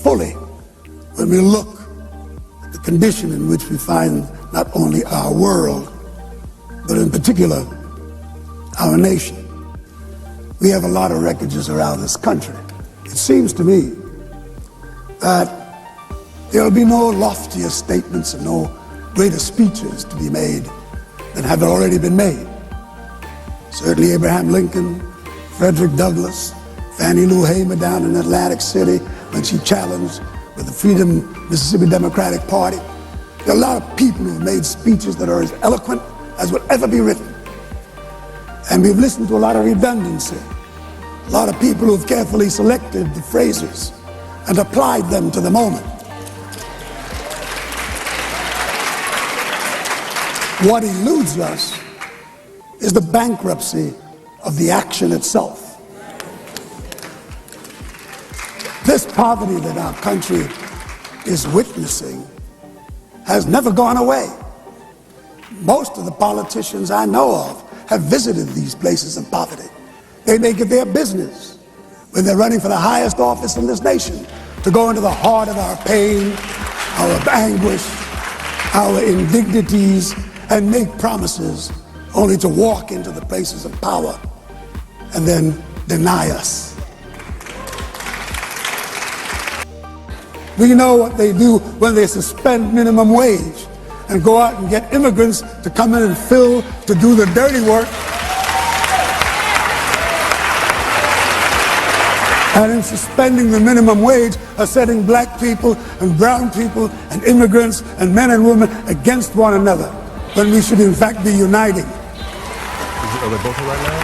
fully when we look at the condition in which we find not only our world, but in particular, our nation. We have a lot of wreckages around this country. It seems to me that there will be no loftier statements and no greater speeches to be made than have already been made. Certainly Abraham Lincoln, Frederick Douglass, Fannie Lou Hamer down in Atlantic City when she challenged with the Freedom Mississippi Democratic Party. There are a lot of people who have made speeches that are as eloquent as would ever be written. And we've listened to a lot of redundancy. A lot of people who've carefully selected the phrases and applied them to the moment. What eludes us is the bankruptcy of the action itself. This poverty that our country is witnessing has never gone away. Most of the politicians I know of have visited these places of poverty. They make it their business when they're running for the highest office in this nation to go into the heart of our pain, our anguish, our indignities, and make promises only to walk into the places of power and then deny us. We know what they do when they suspend minimum wage and go out and get immigrants to come in and to do the dirty work. And in suspending the minimum wage are setting black people and brown people and immigrants and men and women against one another, when we should in fact be uniting. Are they both right now?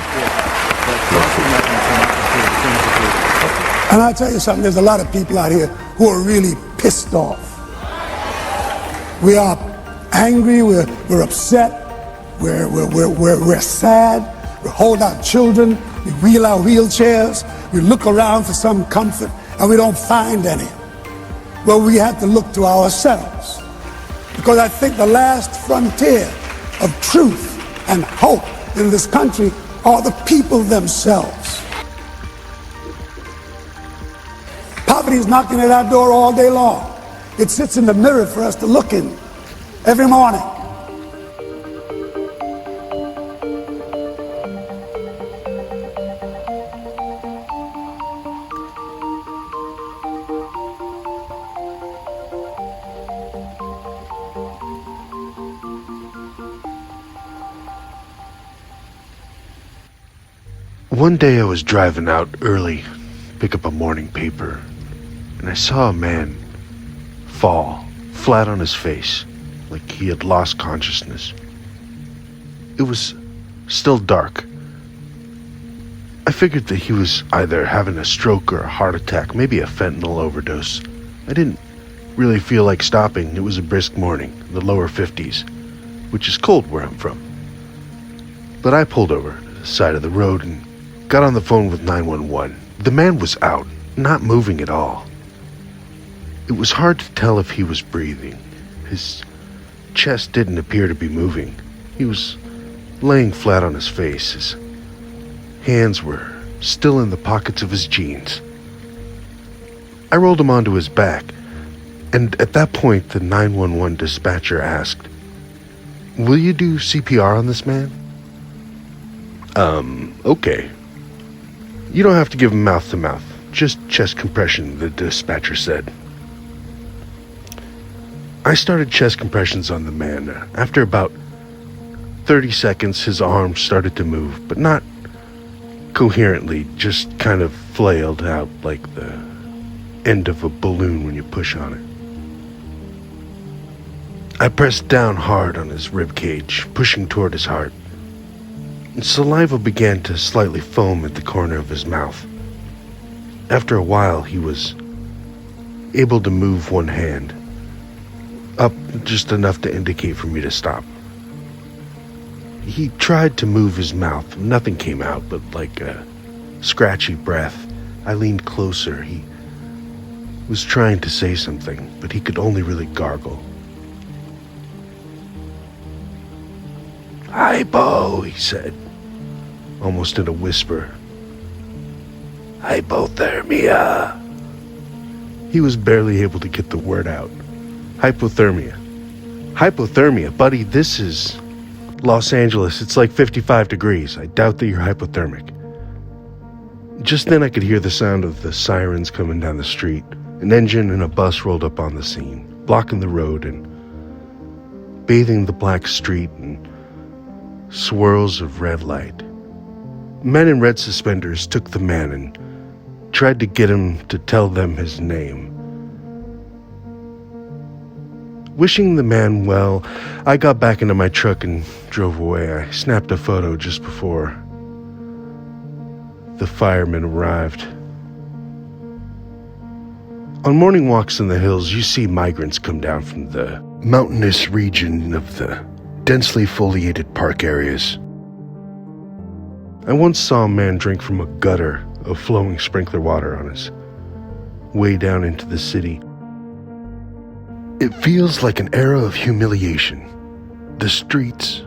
And I'll tell you something, there's a lot of people out here who are really pissed off. We are angry, we're upset, we're sad, we hold our children, we wheel our wheelchairs, we look around for some comfort, and we don't find any. Well, we have to look to ourselves, because I think the last frontier of truth and hope in this country are the people themselves. Poverty is knocking at our door all day long. It sits in the mirror for us to look in every morning. One day I was driving out early, pick up a morning paper, and I saw a man fall flat on his face, like he had lost consciousness. It was still dark. I figured that he was either having a stroke or a heart attack, maybe a fentanyl overdose. I didn't really feel like stopping. It was a brisk morning, the lower 50s, which is cold where I'm from. But I pulled over to the side of the road and got on the phone with 911. The man was out, not moving at all. It was hard to tell if he was breathing. His chest didn't appear to be moving. He was laying flat on his face. His hands were still in the pockets of his jeans. I rolled him onto his back, and at that point the 911 dispatcher asked, "Will you do CPR on this man?" Okay. You don't have to give him mouth to mouth, just chest compression, the dispatcher said. I started chest compressions on the man. After about 30 seconds, his arms started to move, but not coherently, just kind of flailed out like the end of a balloon when you push on it. I pressed down hard on his rib cage, pushing toward his heart. And saliva began to slightly foam at the corner of his mouth. After a while, he was able to move one hand, up just enough to indicate for me to stop. He tried to move his mouth. Nothing came out but like a scratchy breath. I leaned closer. He was trying to say something, but he could only really gargle. "Hypo," he said, almost in a whisper. "Hypothermia." He was barely able to get the word out. Hypothermia. Hypothermia, buddy, this is Los Angeles. It's like 55 degrees. I doubt that you're hypothermic. Just then I could hear the sound of the sirens coming down the street. An engine and a bus rolled up on the scene, blocking the road and bathing the black street in swirls of red light. Men in red suspenders took the man and tried to get him to tell them his name. Wishing the man well, I got back into my truck and drove away. I snapped a photo just before the firemen arrived. On morning walks in the hills, you see migrants come down from the mountainous region of the densely foliated park areas. I once saw a man drink from a gutter of flowing sprinkler water on his way down into the city. It feels like an era of humiliation. The streets,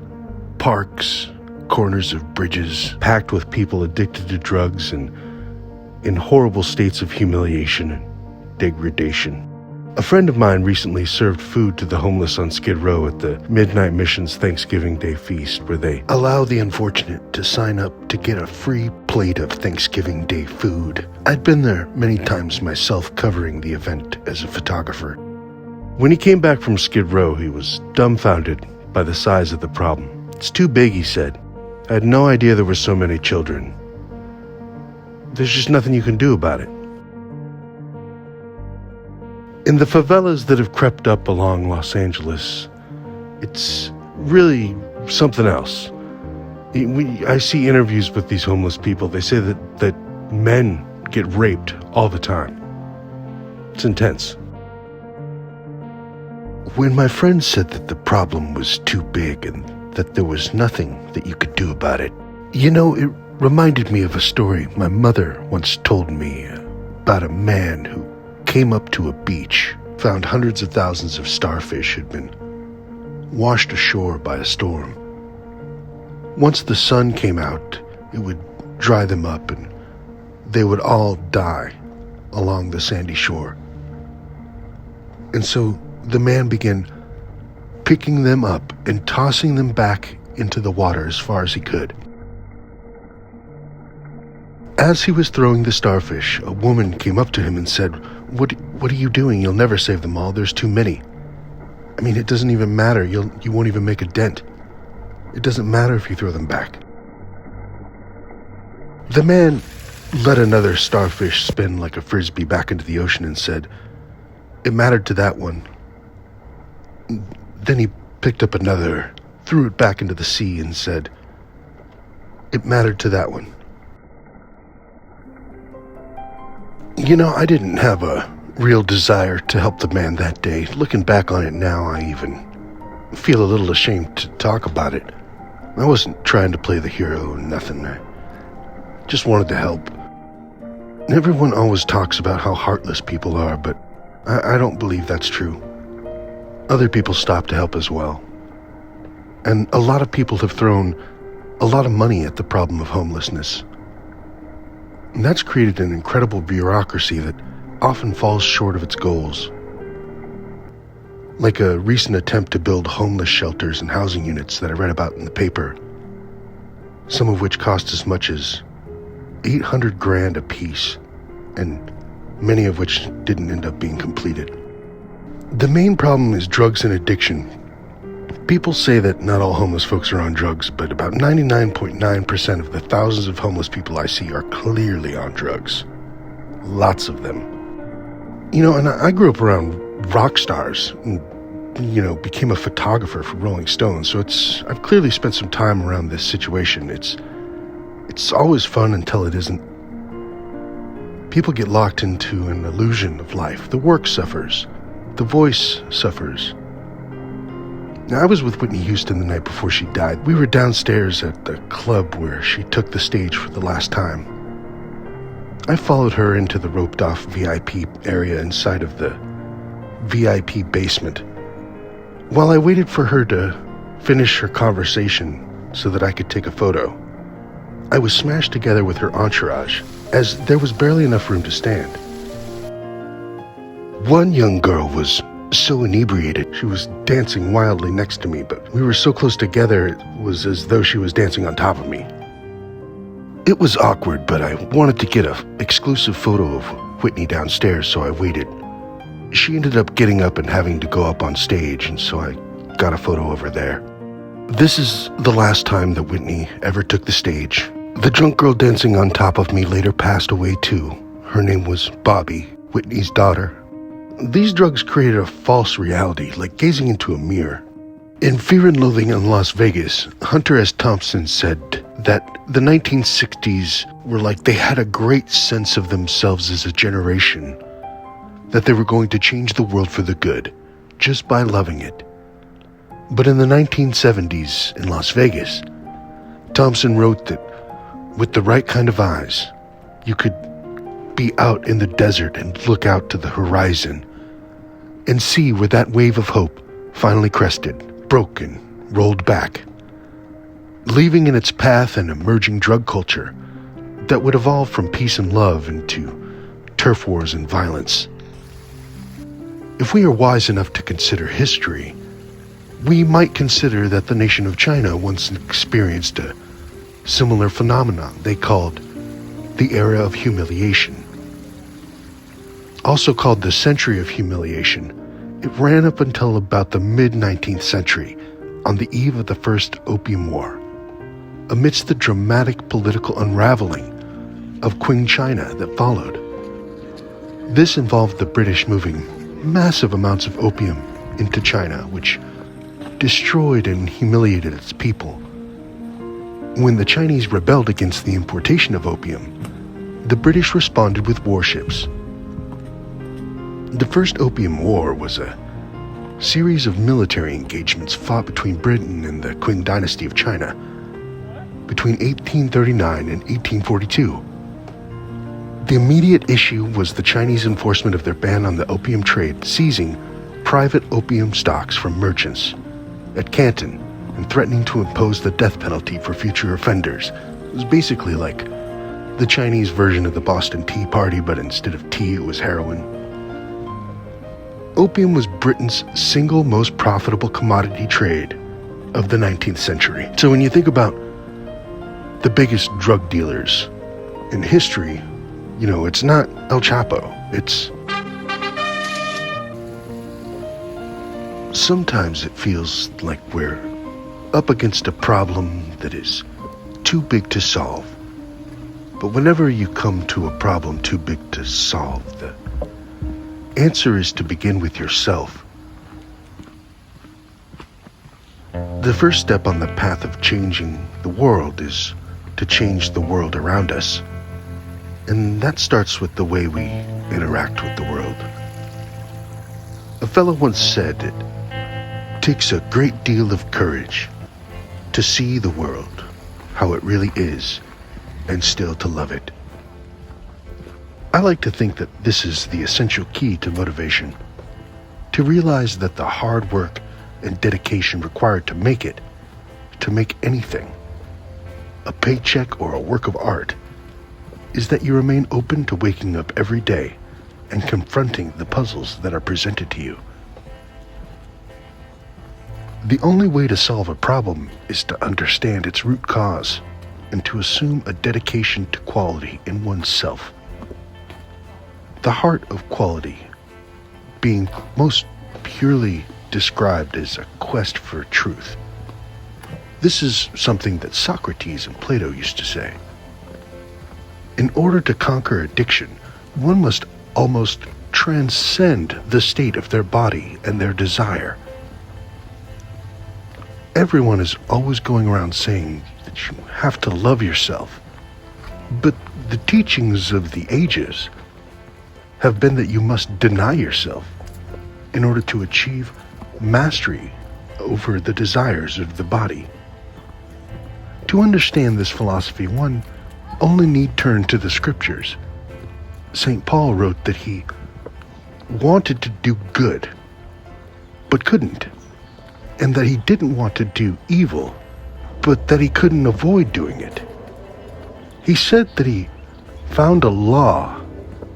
parks, corners of bridges, packed with people addicted to drugs and in horrible states of humiliation and degradation. A friend of mine recently served food to the homeless on Skid Row at the Midnight Mission's Thanksgiving Day feast, where they allow the unfortunate to sign up to get a free plate of Thanksgiving Day food. I'd been there many times myself, covering the event as a photographer. When he came back from Skid Row, he was dumbfounded by the size of the problem. "It's too big," he said. "I had no idea there were so many children. There's just nothing you can do about it." In the favelas that have crept up along Los Angeles, it's really something else. I see interviews with these homeless people. They say that men get raped all the time. It's intense. When my friend said that the problem was too big and that there was nothing that you could do about it, it reminded me of a story my mother once told me about a man who came up to a beach, found hundreds of thousands of starfish had been washed ashore by a storm. Once the sun came out, it would dry them up and they would all die along the sandy shore. And so the man began picking them up and tossing them back into the water as far as he could. As he was throwing the starfish, a woman came up to him and said, What are you doing? You'll never save them all. There's too many. I mean, it doesn't even matter. You won't even make a dent. It doesn't matter if you throw them back." The man let another starfish spin like a frisbee back into the ocean and said, "It mattered to that one." Then he picked up another, threw it back into the sea and said, "It mattered to that one." I didn't have a real desire to help the man that day. Looking back on it now, I even feel a little ashamed to talk about it. I wasn't trying to play the hero or nothing. I just wanted to help. Everyone always talks about how heartless people are, but I don't believe that's true. Other people stop to help as well. And a lot of people have thrown a lot of money at the problem of homelessness. And that's created an incredible bureaucracy that often falls short of its goals. Like a recent attempt to build homeless shelters and housing units that I read about in the paper, some of which cost as much as $800,000 a piece, and many of which didn't end up being completed. The main problem is drugs and addiction. People say that not all homeless folks are on drugs, but about 99.9% of the thousands of homeless people I see are clearly on drugs. Lots of them. And I grew up around rock stars and, became a photographer for Rolling Stone, so I've clearly spent some time around this situation. It's always fun until it isn't. People get locked into an illusion of life. The work suffers. The voice suffers. Now, I was with Whitney Houston the night before she died. We were downstairs at the club where she took the stage for the last time. I followed her into the roped-off VIP area inside of the VIP basement. While I waited for her to finish her conversation so that I could take a photo, I was smashed together with her entourage, as there was barely enough room to stand. One young girl was so inebriated, she was dancing wildly next to me, but we were so close together, it was as though she was dancing on top of me. It was awkward, but I wanted to get an exclusive photo of Whitney downstairs, so I waited. She ended up getting up and having to go up on stage, and so I got a photo of her there. This is the last time that Whitney ever took the stage. The drunk girl dancing on top of me later passed away too. Her name was Bobby, Whitney's daughter. These drugs created a false reality, like gazing into a mirror. In Fear and Loathing in Las Vegas, Hunter S. Thompson said that the 1960s were like they had a great sense of themselves as a generation, that they were going to change the world for the good, just by loving it. But in the 1970s in Las Vegas, Thompson wrote that with the right kind of eyes, you could be out in the desert and look out to the horizon and see where that wave of hope finally crested, broke and rolled back, leaving in its path an emerging drug culture that would evolve from peace and love into turf wars and violence. If we are wise enough to consider history, we might consider that the nation of China once experienced a similar phenomenon they called the era of humiliation. Also called the Century of Humiliation, it ran up until about the mid-19th century, on the eve of the First Opium War, amidst the dramatic political unraveling of Qing China that followed. This involved the British moving massive amounts of opium into China, which destroyed and humiliated its people. When the Chinese rebelled against the importation of opium, the British responded with warships. The First Opium War was a series of military engagements fought between Britain and the Qing dynasty of China between 1839 and 1842. The immediate issue was the Chinese enforcement of their ban on the opium trade, seizing private opium stocks from merchants at Canton and threatening to impose the death penalty for future offenders. It was basically like the Chinese version of the Boston Tea Party, but instead of tea, it was heroin. Opium was Britain's single most profitable commodity trade of the 19th century. So when you think about the biggest drug dealers in history, you know, it's not El Chapo. Sometimes it feels like we're up against a problem that is too big to solve. But whenever you come to a problem too big to solve, the answer is to begin with yourself. The first step on the path of changing the world is to change the world around us. And that starts with the way we interact with the world. A fellow once said it takes a great deal of courage to see the world how it really is and still to love it. I like to think that this is the essential key to motivation, to realize that the hard work and dedication required to make anything, a paycheck or a work of art, is that you remain open to waking up every day and confronting the puzzles that are presented to you. The only way to solve a problem is to understand its root cause and to assume a dedication to quality in oneself. The heart of quality being most purely described as a quest for truth. This is something that Socrates and Plato used to say. In order to conquer addiction, one must almost transcend the state of their body and their desire. Everyone is always going around saying that you have to love yourself. But the teachings of the ages have been that you must deny yourself in order to achieve mastery over the desires of the body. To understand this philosophy, one only need turn to the scriptures. St. Paul wrote that he wanted to do good, but couldn't, and that he didn't want to do evil, but that he couldn't avoid doing it. He said that he found a law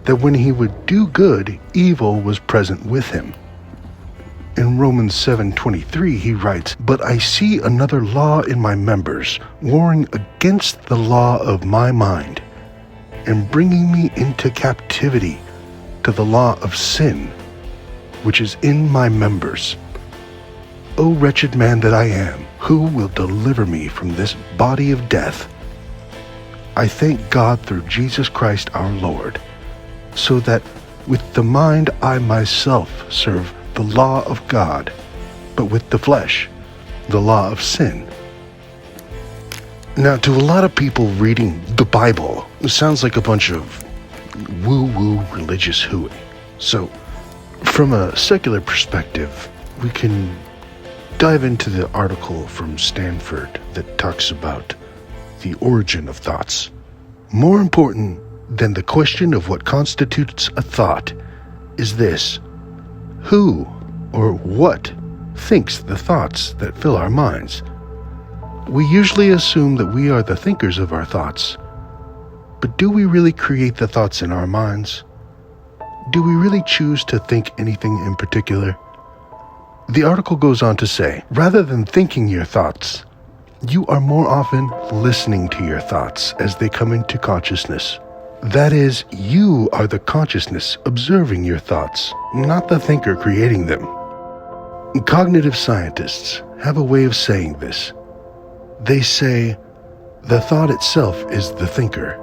that when he would do good, evil was present with him. In Romans 7:23 he writes, "But I see another law in my members, warring against the law of my mind, and bringing me into captivity to the law of sin, which is in my members. O wretched man that I am, who will deliver me from this body of death? I thank God through Jesus Christ our Lord, so that with the mind I myself serve the law of God, but with the flesh, the law of sin." Now, to a lot of people, reading the Bible sounds like a bunch of woo-woo religious hooey. So, from a secular perspective, we can dive into the article from Stanford that talks about the origin of thoughts. More important than the question of what constitutes a thought is this: who or what thinks the thoughts that fill our minds? We usually assume that we are the thinkers of our thoughts, but do we really create the thoughts in our minds? Do we really choose to think anything in particular? The article goes on to say, rather than thinking your thoughts, you are more often listening to your thoughts as they come into consciousness. That is, you are the consciousness observing your thoughts, not the thinker creating them. Cognitive scientists have a way of saying this. They say, the thought itself is the thinker.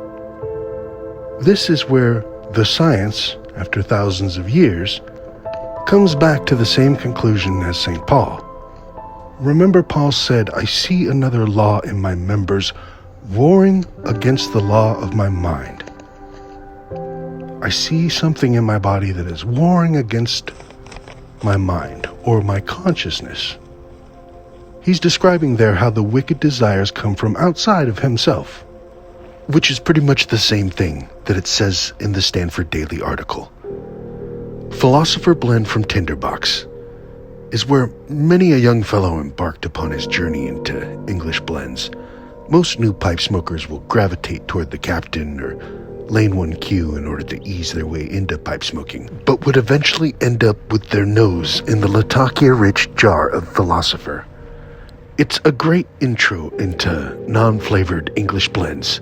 This is where the science, after thousands of years, comes back to the same conclusion as St. Paul. Remember, Paul said, "I see another law in my members, warring against the law of my mind." I see something in my body that is warring against my mind or my consciousness. He's describing there how the wicked desires come from outside of himself, which is pretty much the same thing that it says in the Stanford Daily article. Philosopher blend from Tinderbox is where many a young fellow embarked upon his journey into English blends. Most new pipe smokers will gravitate toward the Captain or Lane 1Q in order to ease their way into pipe smoking, but would eventually end up with their nose in the Latakia-rich jar of Philosopher. It's a great intro into non-flavored English blends.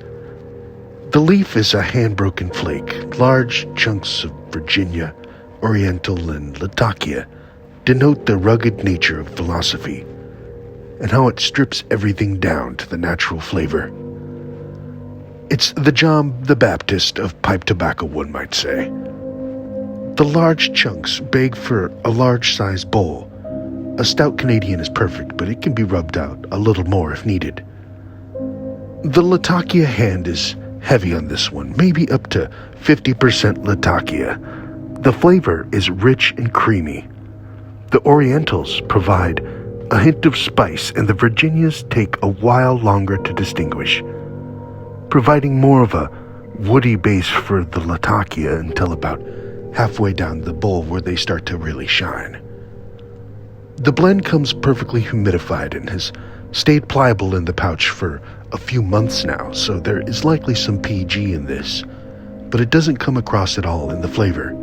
The leaf is a hand-broken flake. Large chunks of Virginia, Oriental, and Latakia denote the rugged nature of philosophy and how it strips everything down to the natural flavor. It's the John the Baptist of pipe tobacco, one might say. The large chunks beg for a large-sized bowl. A stout Canadian is perfect, but it can be rubbed out a little more if needed. The Latakia hand is heavy on this one, maybe up to 50% Latakia. The flavor is rich and creamy. The Orientals provide a hint of spice, and the Virginias take a while longer to distinguish, providing more of a woody base for the Latakia until about halfway down the bowl where they start to really shine. The blend comes perfectly humidified and has stayed pliable in the pouch for a few months now, so there is likely some PG in this, but it doesn't come across at all in the flavor.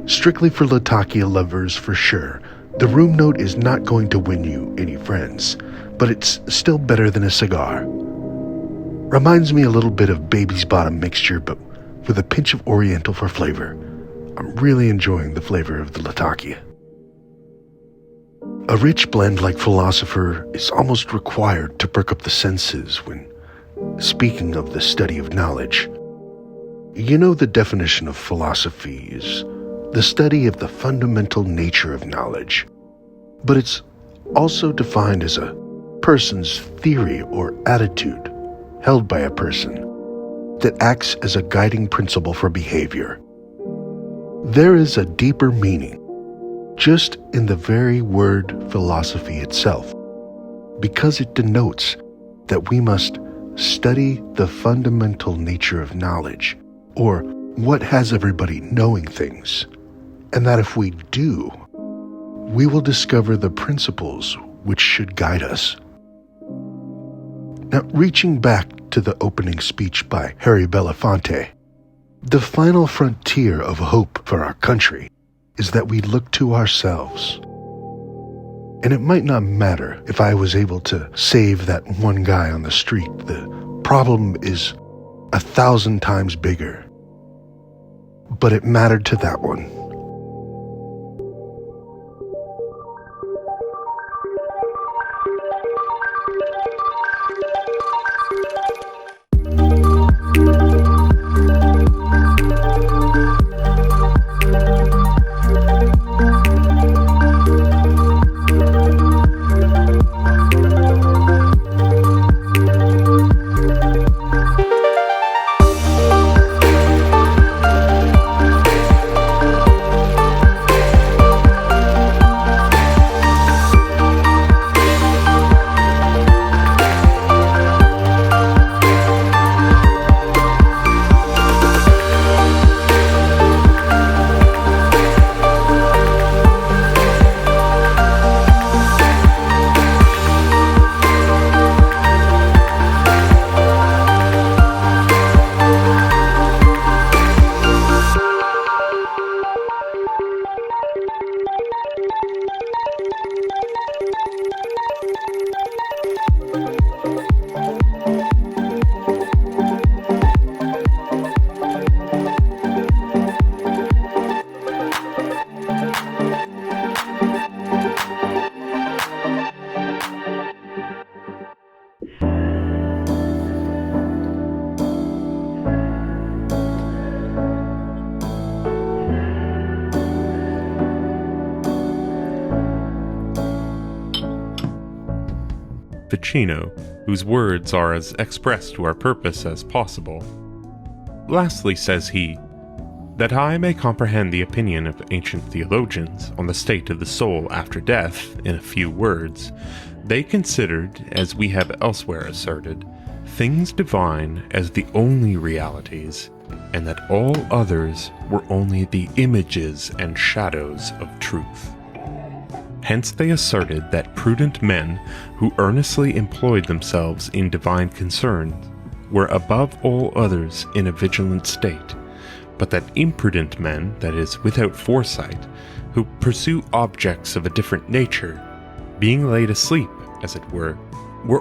Strictly for Latakia lovers for sure, the room note is not going to win you any friends, but it's still better than a cigar. Reminds me a little bit of Baby's Bottom mixture, but with a pinch of Oriental for flavor. I'm really enjoying the flavor of the Latakia. A rich blend like Philosopher is almost required to perk up the senses when speaking of the study of knowledge. You know, the definition of philosophy is the study of the fundamental nature of knowledge, but it's also defined as a person's theory or attitude held by a person that acts as a guiding principle for behavior. There is a deeper meaning just in the very word philosophy itself, because it denotes that we must study the fundamental nature of knowledge, or what has everybody knowing things, and that if we do, we will discover the principles which should guide us. Now, reaching back to the opening speech by Harry Belafonte, The final frontier of hope for our country is that we look to ourselves. And it might not matter if I was able to save that one guy on the street. The problem is 1,000 times bigger. But it mattered to that one. Ficino, whose words are as expressed to our purpose as possible. Lastly says he, that I may comprehend the opinion of ancient theologians on the state of the soul after death in a few words, they considered, as we have elsewhere asserted, things divine as the only realities, and that all others were only the images and shadows of truth. Hence they asserted that prudent men who earnestly employed themselves in divine concerns were above all others in a vigilant state, but that imprudent men, that is, without foresight, who pursue objects of a different nature, being laid asleep, as it were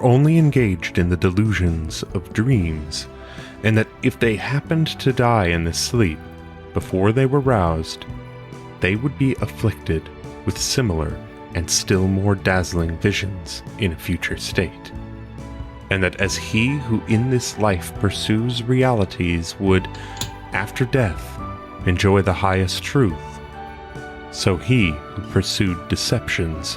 only engaged in the delusions of dreams, and that if they happened to die in this sleep, before they were roused, they would be afflicted with similar and still more dazzling visions in a future state, and that as he who in this life pursues realities would, after death, enjoy the highest truth, so he who pursued deceptions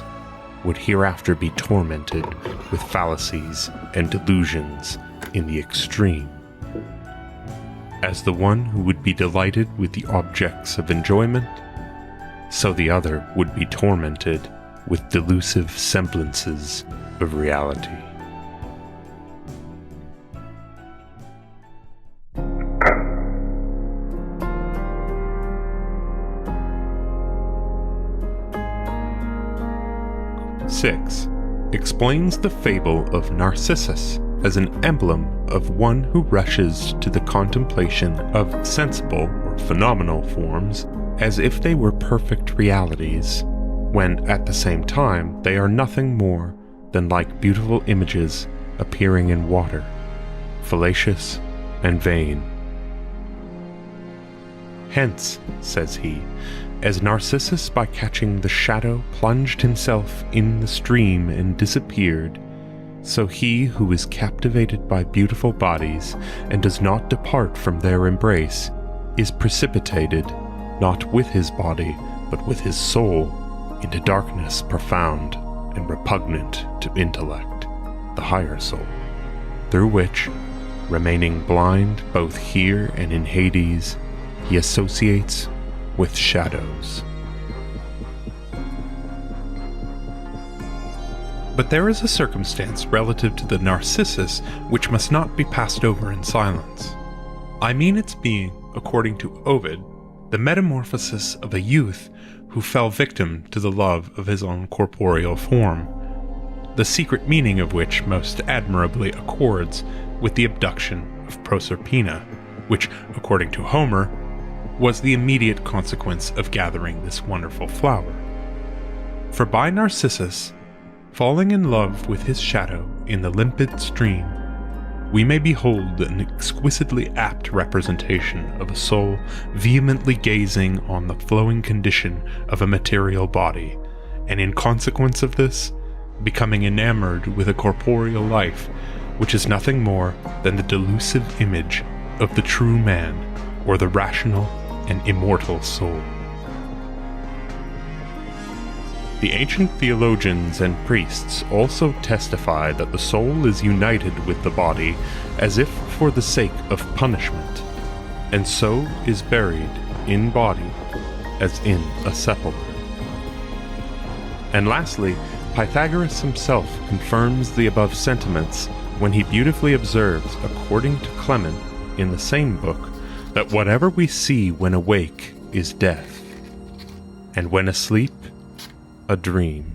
would hereafter be tormented with fallacies and delusions in the extreme. As the one who would be delighted with the objects of enjoyment, so the other would be tormented with delusive semblances of reality. Six, explains the fable of Narcissus as an emblem of one who rushes to the contemplation of sensible or phenomenal forms as if they were perfect realities, when at the same time they are nothing more than like beautiful images appearing in water, fallacious and vain. Hence, says he, as Narcissus by catching the shadow plunged himself in the stream and disappeared, so he who is captivated by beautiful bodies and does not depart from their embrace is precipitated, not with his body, but with his soul, into darkness profound and repugnant to intellect, the higher soul, through which, remaining blind both here and in Hades, he associates with shadows. But there is a circumstance relative to the Narcissus which must not be passed over in silence. I mean its being, according to Ovid, the metamorphosis of a youth who fell victim to the love of his own corporeal form, the secret meaning of which most admirably accords with the abduction of Proserpina, which, according to Homer, was the immediate consequence of gathering this wonderful flower. For by Narcissus, falling in love with his shadow in the limpid stream, we may behold an exquisitely apt representation of a soul vehemently gazing on the flowing condition of a material body, and in consequence of this, becoming enamored with a corporeal life, which is nothing more than the delusive image of the true man, or the rational and immortal soul. The ancient theologians and priests also testify that the soul is united with the body as if for the sake of punishment, and so is buried in body as in a sepulchre. And lastly, Pythagoras himself confirms the above sentiments when he beautifully observes, according to Clement in the same book, that whatever we see when awake is death, and when asleep, a dream.